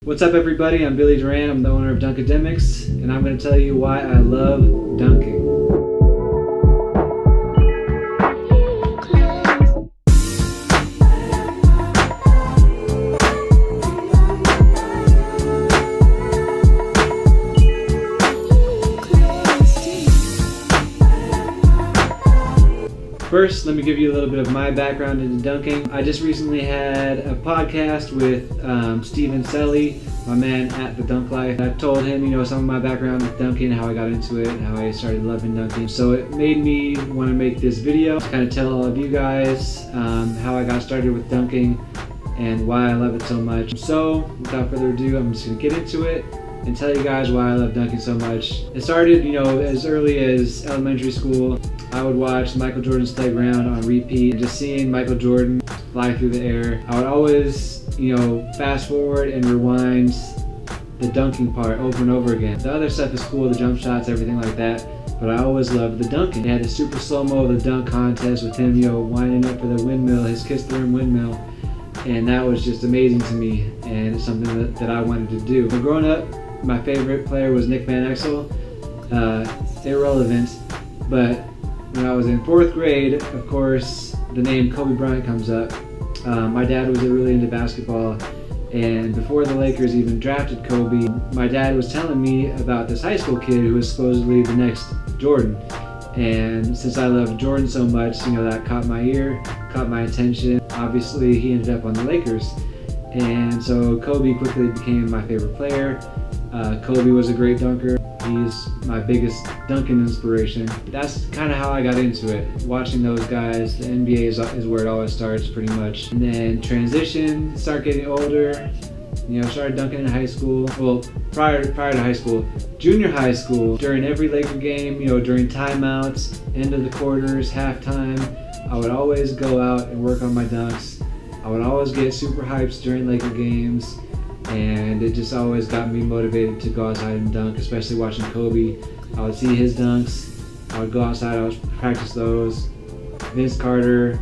What's up everybody, I'm Billy Duran, I'm the owner of Dunkademics, and I'm going to tell you why I love dunking. First, let me give you a little bit of my background into dunking. I just recently had a podcast with Steven Selly, my man at The Dunk Life. I told him, some of my background with dunking, how I got into it, how I started loving dunking. So it made me want to make this video to kind of tell all of you guys how I got started with dunking and why I love it so much. So without further ado, I'm just going to get into it and tell you guys why I love dunking so much. It started, as early as elementary school. I would watch Michael Jordan's Playground on repeat, and just seeing Michael Jordan fly through the air. I would always, fast forward and rewind the dunking part over and over again. The other stuff is cool, the jump shots, everything like that, but I always loved the dunking. They had the super slow-mo of the dunk contest with him, winding up for the windmill, his Kiss the Rim windmill, and that was just amazing to me, and it's something that I wanted to do. But growing up, my favorite player was Nick Van Exel. Irrelevant, but when I was in 4th grade, of course, the name Kobe Bryant comes up. My dad was really into basketball, and before the Lakers even drafted Kobe, my dad was telling me about this high school kid who was supposedly the next Jordan. And since I loved Jordan so much, that caught my ear, caught my attention. Obviously, he ended up on the Lakers. And so Kobe quickly became my favorite player. Kobe was a great dunker. He's my biggest dunking inspiration. That's kind of how I got into it. Watching those guys, the NBA is where it always starts pretty much. And then transition, start getting older, started dunking in high school. Well, prior to high school, junior high school, during every Laker game, during timeouts, end of the quarters, halftime, I would always go out and work on my dunks. I would always get super hyped during Laker games. And it just always got me motivated to go outside and dunk, especially watching Kobe. I would see his dunks, I would go outside, I would practice those. Vince Carter,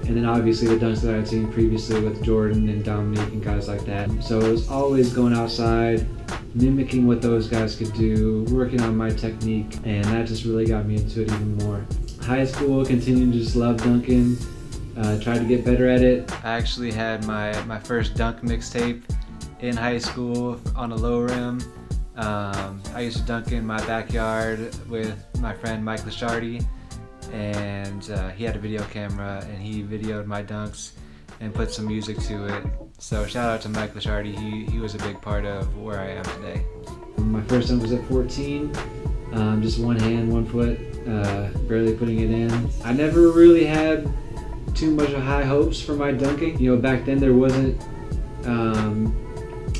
and then obviously the dunks that I had seen previously with Jordan and Dominique and guys like that. So it was always going outside, mimicking what those guys could do, working on my technique, and that just really got me into it even more. High school, continued to just love dunking, tried to get better at it. I actually had my first dunk mixtape in high school on a low rim. I used to dunk in my backyard with my friend Mike Lashardi, and he had a video camera and he videoed my dunks and put some music to it. So shout out to Mike Lashardi, he was a big part of where I am today. My first dunk was at 14, just one hand, one foot, barely putting it in. I never really had too much of high hopes for my dunking. Back then there wasn't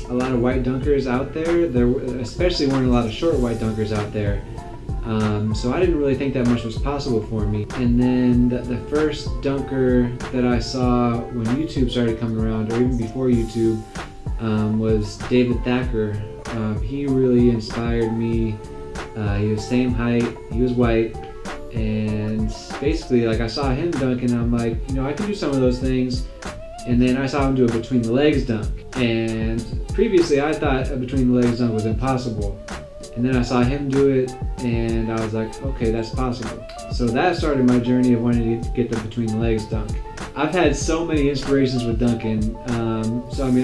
a lot of white dunkers out there. There especially weren't a lot of short white dunkers out there. So I didn't really think that much was possible for me. And then the first dunker that I saw when YouTube started coming around, or even before YouTube, was David Thacker. He really inspired me. He was same height, he was white, and basically I saw him dunk and I'm like, I can do some of those things. And then I saw him do a between the legs dunk. And previously I thought a between the legs dunk was impossible. And then I saw him do it and I was like, okay, that's possible. So that started my journey of wanting to get the between the legs dunk. I've had so many inspirations with dunking.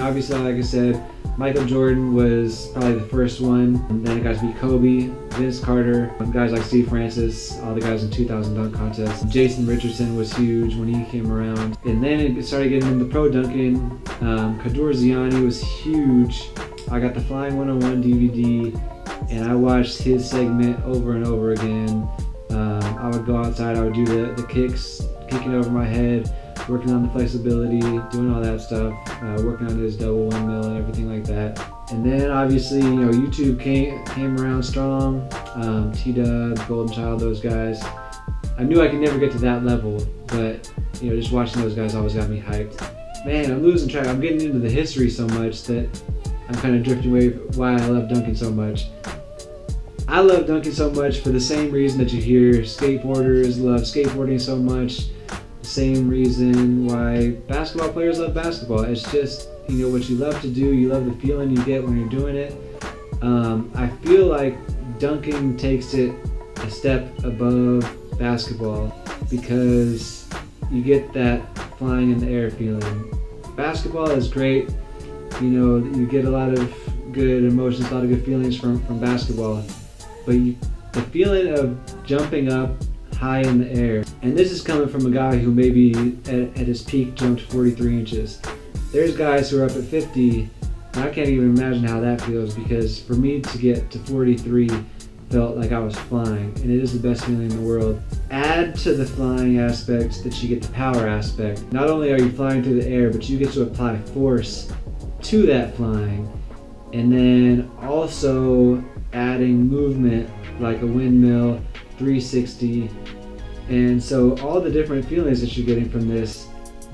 Obviously, like I said, Michael Jordan was probably the first one. And then it got to be Kobe, Vince Carter, guys like Steve Francis, all the guys in 2000 dunk contests. Jason Richardson was huge when he came around. And then it started getting into pro dunking. Kadur Ziani was huge. I got the Flying 101 DVD and I watched his segment over and over again. I would go outside, I would do the kicks, kicking over my head, working on the flexibility, doing all that stuff, working on his double windmill and everything like that. And then obviously, YouTube came around strong, T-Dub, Golden Child, those guys. I knew I could never get to that level, but just watching those guys always got me hyped. Man, I'm losing track. I'm getting into the history so much that I'm kind of drifting away from why I love dunking so much. I love dunking so much for the same reason that you hear skateboarders love skateboarding so much. The same reason why basketball players love basketball. It's just, what you love to do, you love the feeling you get when you're doing it. I feel like dunking takes it a step above basketball because you get that flying in the air feeling. Basketball is great, you get a lot of good emotions, a lot of good feelings from basketball, but the feeling of jumping up high in the air, and this is coming from a guy who maybe at his peak jumped 43 inches. There's guys who are up at 50, and I can't even imagine how that feels, because for me to get to 43 felt like I was flying, and it is the best feeling in the world. Add to the flying aspect that you get the power aspect. Not only are you flying through the air, but you get to apply force to that flying, and then also adding movement like a windmill, 360, and so all the different feelings that you're getting from this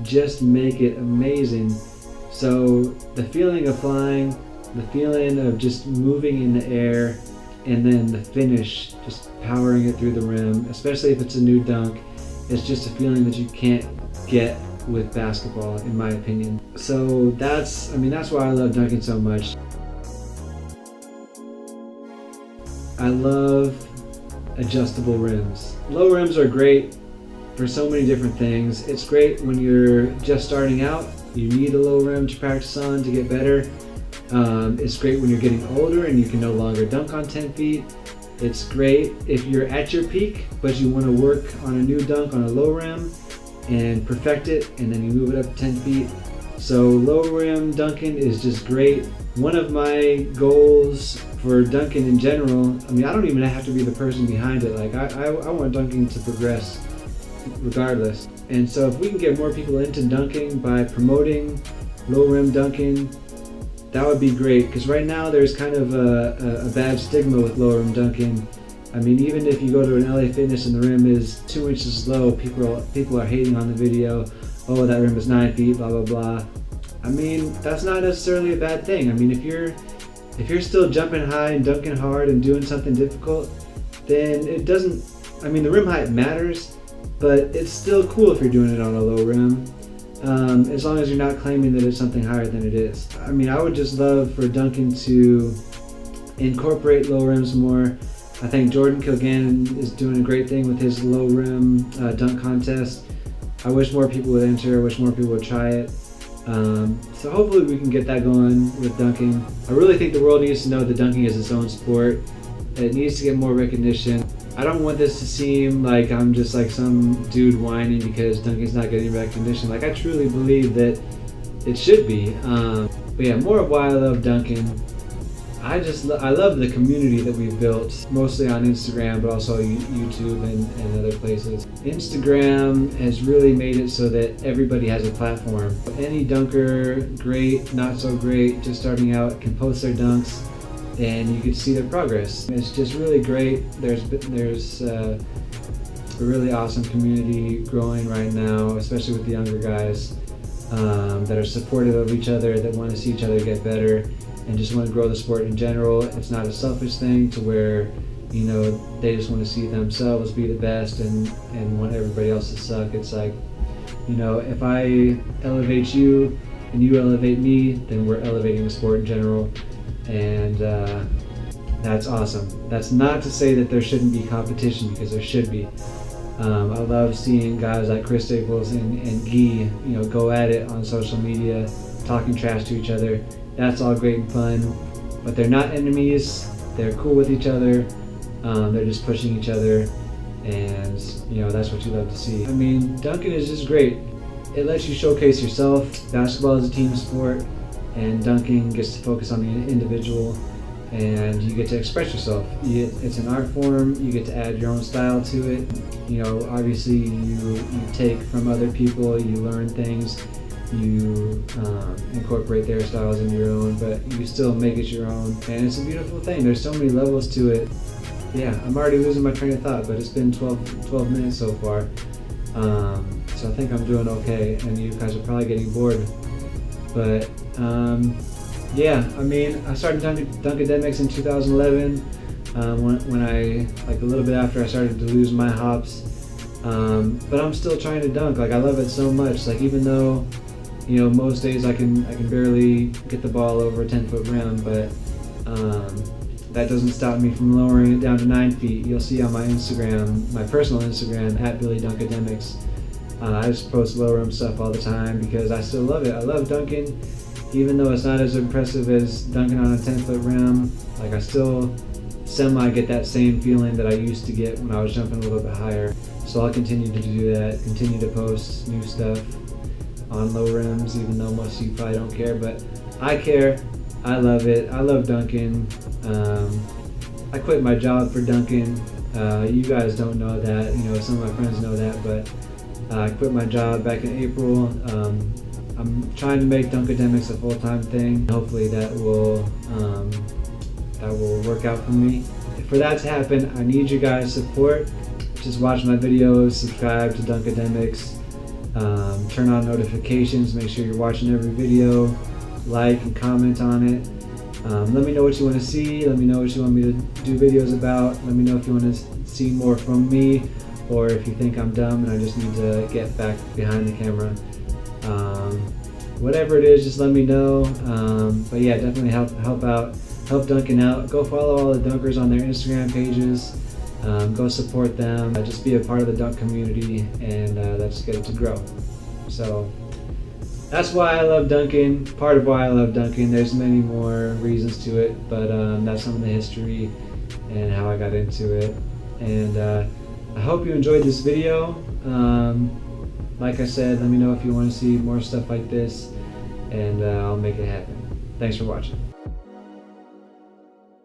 just make it amazing. So the feeling of flying, the feeling of just moving in the air, and then the finish, just powering it through the rim, especially if it's a new dunk, it's just a feeling that you can't get with basketball, in my opinion. So that's why I love dunking so much. I love adjustable rims. Low rims are great for so many different things. It's great when you're just starting out. You need a low rim to practice on to get better. It's great when you're getting older and you can no longer dunk on 10 feet. It's great if you're at your peak, but you want to work on a new dunk on a low rim and perfect it, and then you move it up 10 feet. So low rim dunking is just great. One of my goals for dunking in general, I don't even have to be the person behind it. Like I want dunking to progress regardless. And so if we can get more people into dunking by promoting low rim dunking, that would be great, because right now there's kind of a bad stigma with low rim dunking. Even if you go to an LA Fitness and the rim is 2 inches low, people are hating on the video. Oh, that rim is 9 feet, blah, blah, blah. That's not necessarily a bad thing. If you're still jumping high and dunking hard and doing something difficult, then it doesn't, the rim height matters, but it's still cool if you're doing it on a low rim. As long as you're not claiming that it's something higher than it is. I would just love for dunking to incorporate low rims more. I think Jordan Kilgannon is doing a great thing with his low rim dunk contest. I wish more people would enter. I wish more people would try it. So hopefully we can get that going with dunking. I really think the world needs to know that dunking is its own sport. It needs to get more recognition. I don't want this to seem like I'm just like some dude whining because dunking's not getting recognition. Like, I truly believe that it should be. But yeah, more of why I love dunking. I love the community that we've built, mostly on Instagram, but also YouTube and other places. Instagram has really made it so that everybody has a platform. Any dunker, great, not so great, just starting out, can post their dunks, and you can see their progress. It's just really great. There's a really awesome community growing right now, especially with the younger guys that are supportive of each other, that want to see each other get better, and just want to grow the sport in general. It's not a selfish thing to where, they just want to see themselves be the best and want everybody else to suck. It's like, if I elevate you and you elevate me, then we're elevating the sport in general. And that's awesome. That's not to say that there shouldn't be competition, because there should be. I love seeing guys like Chris Staples and Guy, go at it on social media, talking trash to each other. That's all great and fun, but they're not enemies. They're cool with each other. They're just pushing each other, and that's what you love to see. Dunking is just great. It lets you showcase yourself. Basketball is a team sport, and dunking gets to focus on the individual, and you get to express yourself. It's an art form. You get to add your own style to it. Obviously you take from other people, you learn things, you incorporate their styles into your own, but you still make it your own, and it's a beautiful thing. There's so many levels to it. Yeah, I'm already losing my train of thought, but it's been 12 minutes so far, so I think I'm doing okay, and you guys are probably getting bored. But yeah, I started Dunkademics in 2011, when I, like a little bit after I started to lose my hops, but I'm still trying to dunk. Like, I love it so much. Like, even though You know, most days I can barely get the ball over a 10-foot rim, but that doesn't stop me from lowering it down to 9 feet. You'll see on my Instagram, my personal Instagram, at Billy Dunkademics. I just post low rim stuff all the time because I still love it. I love dunking, even though it's not as impressive as dunking on a 10-foot rim. Like, I still semi get that same feeling that I used to get when I was jumping a little bit higher. So I'll continue to do that, continue to post new stuff on low rims, even though most of you probably don't care, but I care. I love it. I love dunking. I quit my job for dunking. You guys don't know that. You know, some of my friends know that, but I quit my job back in April. I'm trying to make Dunkademics a full-time thing. Hopefully that will work out for me. For that to happen, I need you guys' support. Just watch my videos, subscribe to Dunkademics, turn on notifications, make sure you're watching every video, like and comment on it. Let me know what you want to see. Let me know what you want me to do videos about. Let me know if you want to see more from me, or if you think I'm dumb and I just need to get back behind the camera. Whatever it is, just let me know. But yeah, definitely help dunking out. Go follow all the dunkers on their Instagram pages. Go support them. Just be a part of the dunk community, and let's get it to grow. So that's why I love dunking. Part of why I love dunking. There's many more reasons to it, but that's some of the history and how I got into it. And I hope you enjoyed this video. Like I said, let me know if you want to see more stuff like this, and I'll make it happen. Thanks for watching.